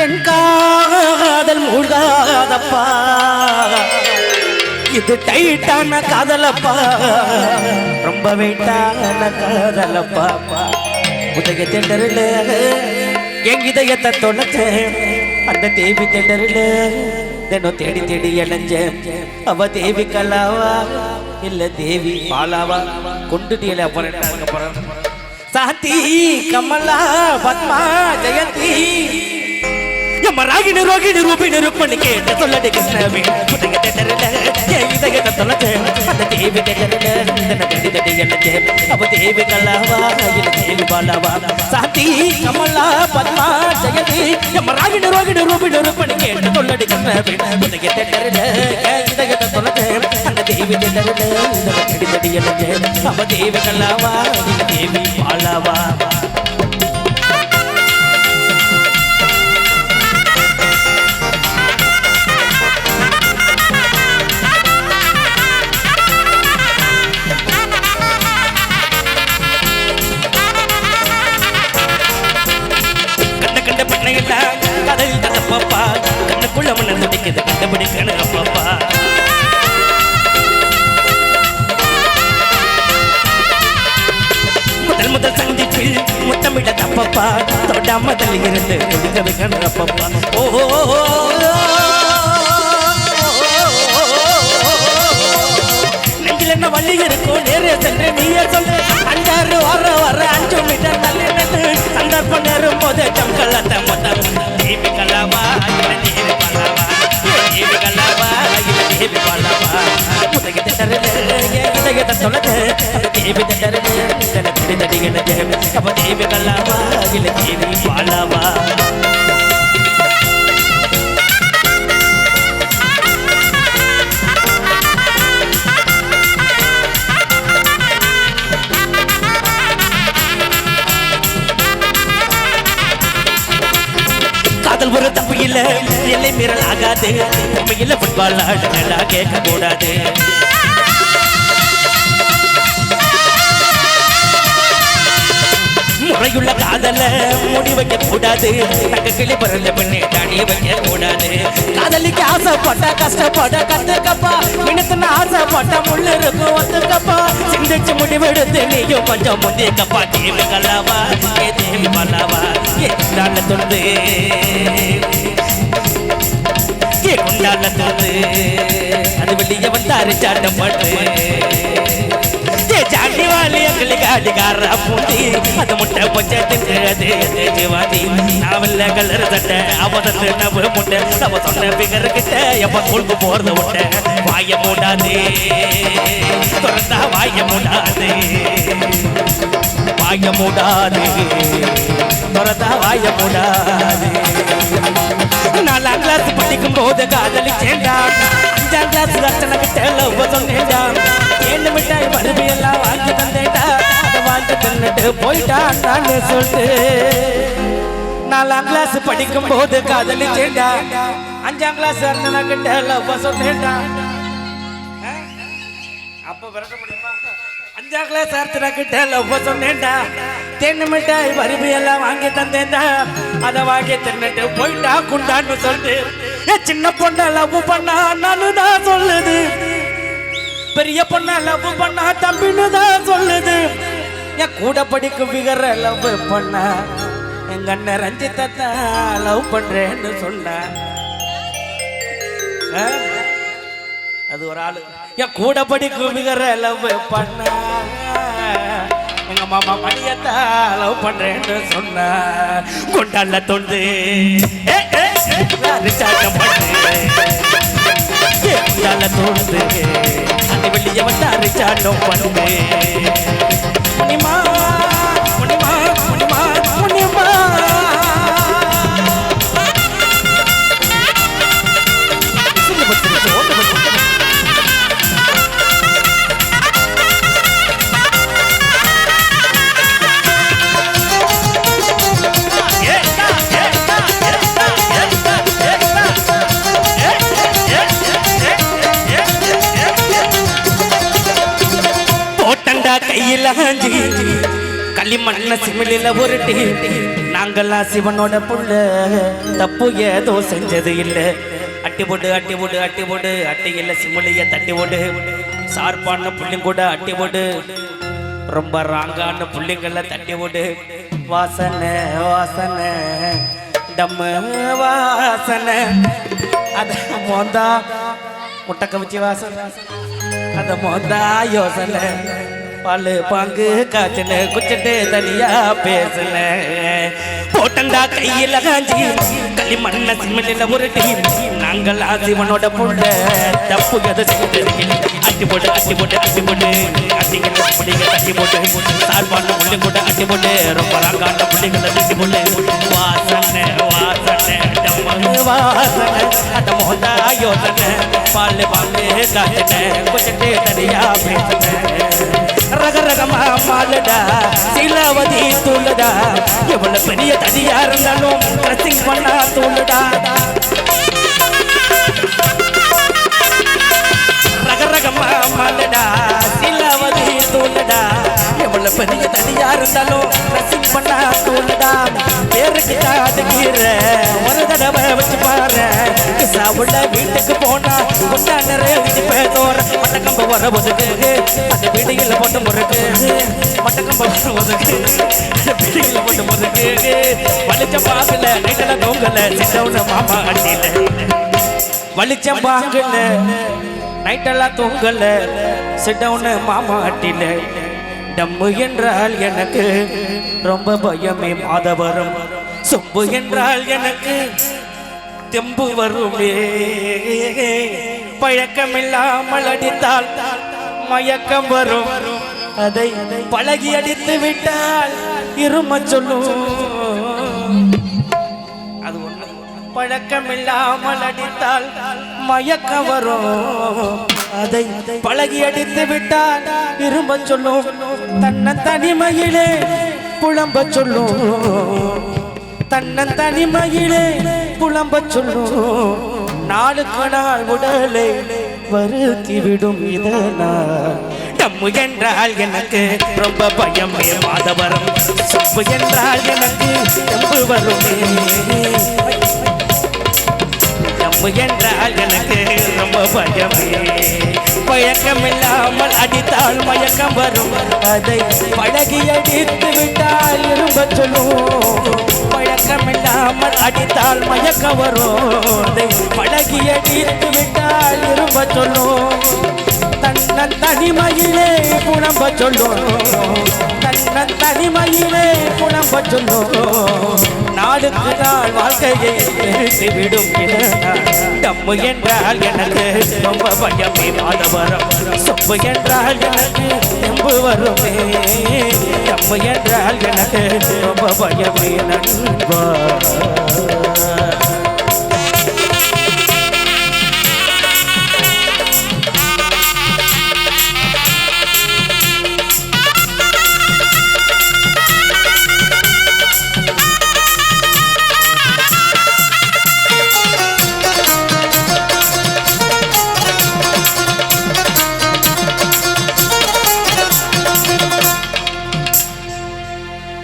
என் காதல் மூழ்காதப்பா இது டைட்டான காதலப்பா ரொம்ப வெயிட்டான காதலப்பா உதய தெண்டரில் என் இதயத்தை தொலைச்சேன் அந்த தேவி தெண்டரில் தினம் தேடி தேடி இளைஞ்சேன் அவ தேவி கலாவா இல்ல தேவி பாலாவா கொண்டுட்டியல அப்புறம் சாந்தி கமலா பத்மா ஜெயந்தி ராகினி ரோகிணி ரூபினி ருக்மணி கேட்ட சொல்லடி கிருஷ்ணவே உதய தெண்டரில் என் இதயத்தை தொலைச்சேன் அந்த தேவி தெண்டரில் தேடி தேடி இளைஞ்சேன் அவ தேவி கலாவா இல்ல தேவி பாலாவா சாந்தி கமலா பத்மா ஜெயந்தி ராகினி ரோகிணி ரூபினி ருக்மணி கேட்ட சொல்லடி கிருஷ்ணவே உதய தெண்டரில் என் இதயத்தை தொலைச்சேன் அந்த தேவி தெண்டரில் தேடி தேடி இளைஞ்சேன் அவ தேவி கலாவா இல்ல தேவி பாலாவா கடலில் தப்பப்பா கண்ணுக்குள்ள மண்ண துடிக்குது கண்டுபிடிக்கணும் அப்பப்பா முதல் சந்திப்பு முத்தமிட தப்பப்பா தொடாமதல் இருந்து துடிக்க வைக்கணும் அப்பப்பா ஓஹோ நெஞ்சில் என்ன வள்ளி இருக்கும் நேரே சென்று நீயே சொல்லு அஞ்சாறு வர 5 மீட்டர் தள்ளி நின்று சந்தர்ப்பம் நேரும் போது ஜம்கலத்தை மொத்தம் தேவி கலாவா இல்ல தேவி பாலாவா தேவி கலாவா இல்ல தேவி பாலாவா உதய தெண்டரில் இதயத்தை தொலைச்ச தேவி தெண்டரில் தேடி தேடி இளைஞ்சேன் அப்ப தேவி கலாவா இல்ல தேவி பாலாவா ஒரு தப்பு இல்ல எல்லை மீறல் ஆகாது உண்மையில ஃபுட்பால் ஆடுனா கேட்க கூடாது முறையுள்ள காதல முடி வைக்க கூடாது தங்க கிளி பரல பண்ணி தாடி வைக்க கூடாது காதலிக்கு ஆசைப்பட்ட கஷ்டப்பட கத்துக்கப்பா மினத்துன ஆசைப்பட்ட முள்ளு இருக்கும் ஒத்துக்கப்பா சிந்திச்சு முடிவெடுத்து நீயும் கொஞ்சம் முந்திக்கப்பா தேவி கலாவா ஏ தேவி பாலாவா ஏ குண்டால தொண்டு ஏ குண்டால தொண்டு அது வெளியே வந்தாரு சாட்டம் பட்டு ஜாண்டி வாலி அக்கலி காடிகார பூந்தி அது முட்டை பொச்சை தின்றது ஜீவாதி நாவல்ல கலர் சட்டை அவதத்து நவ முட்டை நம்ம சொன்ன பிகர் கிட்ட எப்ப கொழுக்கு போறது முட்டை வாய மூடாதே திறந்தா வாய மூடாதே வாய மூடாதே திறந்தா வாய மூடாதே 4ஆம் கிளாஸ் படிக்கும் போது காதலிச்சேன்டா 5ஆம் கிளாஸ் ரச்சனை கிட்ட லவ் சொன்னேன்டா என்ன மிட்டாய் பருவி எல்லாம் வாங்கி தந்தேன்டா அதை வாங்கி தந்துட்டு போயிட்டான்னு சொல்லிட்டு 4ஆம் கிளாஸ் படிக்கும் போது காதலிச்சேன்டா 5ஆம் கிளாஸ் ரச்சனை கிட்ட லவ் சொன்னேன்டா அப்ப விரட்ட முடியுமா 5ஆம் கிளாஸ் ரச்சனை கிட்ட லவ் சொன்னேன்டா தென்னை மிட்டாய் பருவி எல்லாம் வாங்கி தந்தேன்டா அதை வாங்கி தின்னுட்டு போயிட்டா குண்டான்னு சொல்லிட்டு சின்ன பொண்ண லவ் பண்ணா நானு தான் சொல்லுது பெரிய பொண்ண லவ் பண்ணா தம்பின்னு தான் சொல்லுது என் கூட படிக்கும் விகர லவ் பண்ணா எங்க அண்ணன் ரஞ்சிதா லவ் பண்றேன்னு சொன்ன அது ஒரு ஆளு என் கூட படிக்கும் விகர லவ் பண்ணா எங்க மாமா மணியத்தா லவ் பண்றேன்னு சொன்ன கொண்டால தொண்டு கொண்டால தோணுது அந்த வெளியே வந்தாரு சாட்டம் பண்ணுது முனிமா முனிமா முனிமா முனிமா கையில களிமண்ண சிமிழில உருட்டி நான் நாங்கெல்லாம் சிவனோட புள்ள தப்பு ஏதோ செஞ்சது இல்லை அட்டி போட்டு அட்டி போட்டு அட்டி போட்டு அட்டி இல்லை சிமுலைய தட்டி போட்டு சார்பான புள்ளிங்க கூட அட்டி போட்டு ரொம்ப ராங்கான புள்ளிங்கள தட்டி போட்டு வாசனை வாசனை டம்மு வாசனை அத மோந்தா முட்டை கவிச்சி வாசனை அத மோந்தா யோசனை பாலு பாங்கு காய்ச்சல குச்சிட்டு தனியா பேசல போட்டண்டா கையில காஞ்சி களி மண்ண சிம்மலில ஒரு டீம் நாங்கள் சிவனோட புள்ள தப்பு எதை செஞ்சு அட்டி போட்டு அட்டி போட்டு அட்டி போட்டு அட்டிங்க புள்ளிங்க தட்டி போட்டு சார்பான புள்ளி கூட அட்டி போட்டு ரொம்ப ராங்கான புள்ளிங்களை தட்டி போட்டு வாசனை வாசனை டம்மு வாசனை அத மோந்தா யோசனை பாலு பாங்கு காய்ச்சல குச்சிட்டு தனியா பேசல ரக ரகமா மாலடா சீலாவதி தூளடா எவ்வளவு பெரிய தடியா இருந்தாலும் ட்ரெஸ்ஸிங் பண்ணா தூளடா ரக ரகமா மாலடா சீலாவதி தூளடா எவ்வளவு பெரிய தடியா இருந்தாலும் ட்ரெஸ்ஸிங் பண்ணா தூளடா பேருக்கு காதுகிற ஒரு தடவை வச்சு பாரு சாவுள்ள வீட்டுக்கு போனா கொண்டா நிறைய பேசோர மட்டக்கம்ப வர ஒதுக்கு அந்த வீடுகளில் போட்டு முறுக்கு மட்டக்கம்ப வர ஒதுக்கு வீடுகளில் போட்டு முறுக்கு வலிச்சம் பாங்கல நைட்டல தூங்கல சின்னவன மாமா அடியில வலிச்சம் பாங்கல நைட்டெல்லாம் தூங்கல சின்னவன மாமா அட்டில டம்மு என்றால் எனக்கு ரொம்ப பயமே மாதவரம் சொம்பு என்றால் எனக்கு தெம்பு வருமே பழக்கமில்லாமல் அடித்தால் மயக்கம் வரும் அதை பழகி அடித்து விட்டால் இரும சொல்லும் அது ஒண்ணு பழக்கமில்லாமல் அடித்தால் மயக்கம் வரும் அதை பழகி அடித்து விட்டால் இரும சொல்லும் தன்ன தனிமையிலே புலம்ப சொல்லும் தன்ன தனிமையிலே புலம்ப சொல்லும் நாளுக்கு நாள் உடலை வருத்தி விடும் இதனால் டம்மு என்றால் எனக்கு ரொம்ப பயமே மாதவரம் சொம்பு என்றால் எனக்கு தெம்பு வருமே டம்மு என்றால் எனக்கு ரொம்ப பயமே பழக்கமில்லாமல் அடித்தால் மயக்கம் வரும் அதை பழகி அடித்து விட்டால் இரும்ப சொல்லும் பழக்கமில்லாமல் அடித்தால் மயக்கம் வரும் பழகி அடித்து விட்டால் இரும்ப சொல்லும் தன்னன் தனிமையிலே புலம்ப சொல்லும் தன்னன் தனிமையிலே புலம்ப சொல்லும் நாளுக்கு நாள் வாழ்க்கையை நிறுத்தி விடும் டம்மு என்றால் எனக்கு ரொம்ப பயமே மாதவரம் சொம்பு என்றால் எனக்கு தெம்பு வருமே டம்மு என்றால் எனக்கு ரொம்ப பயமே நண்பா